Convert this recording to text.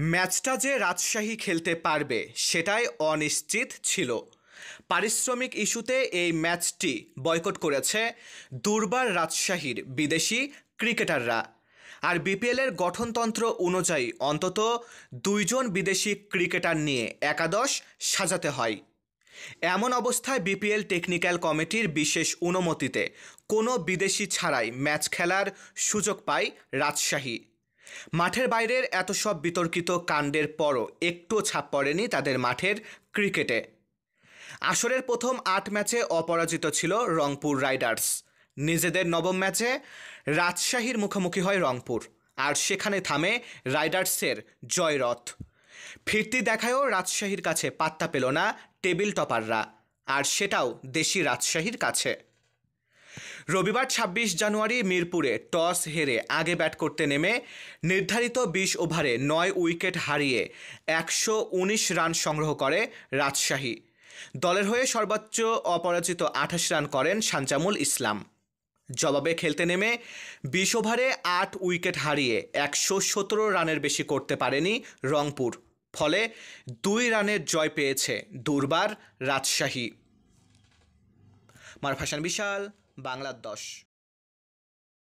ম্যাচটা যে রাজশাহী খেলতে পারবে সেটাই অনিশ্চিত ছিল। পারিশ্রমিক ইস্যুতে এই ম্যাচটি বয়কট করেছে দুর্বার রাজশাহীর বিদেশি ক্রিকেটাররা। আর বিপিএলের গঠনতন্ত্র অনুযায়ী অন্তত 2 জন বিদেশি ক্রিকেটার নিয়ে একাদশ সাজাতে হয়। এমন অবস্থায় বিপিএল টেকনিক্যাল কমিটির বিশেষ অনুমতিতে কোনো বিদেশি ছাড়াই ম্যাচ খেলার সুযোগ পায় রাজশাহী। মাঠের বাইরের এত সব বিতর্কিত কাণ্ডের পরও একটুও ছাপ পড়েনি তাদের মাঠের ক্রিকেটে। আসরের প্রথম 8 ম্যাচে অপরাজিত ছিল রংপুর রাইডার্স। নিজেদের নবম ম্যাচে রাজশাহীর মুখোমুখি হয় রংপুর, আর সেখানে থামে রাইডার্সের জয়রথ। ফিরতি দেখায়ও রাজশাহীর কাছে পাত্তা পেল না টেবিল টপাররা, আর সেটাও দেশি রাজশাহীর কাছে। রবিবার 26 জানুয়ারি মিরপুরে টস হেরে আগে ব্যাট করতে নেমে নির্ধারিত 20 ওভারে 9 উইকেট হারিয়ে 119 রান সংগ্রহ করে রাজশাহী। দলের হয়ে সর্বোচ্চ অপরাজিত 28 রান করেন শানজামুল ইসলাম। জবাবে খেলতে নেমে 20 ওভারে 8 উইকেট হারিয়ে 117 রানের বেশি করতে পারেনি রংপুর। ফলে 2 রানের জয় পেয়েছে দুর্বার রাজশাহী। মারুফ হাসান বিশাল, বাংলা 10।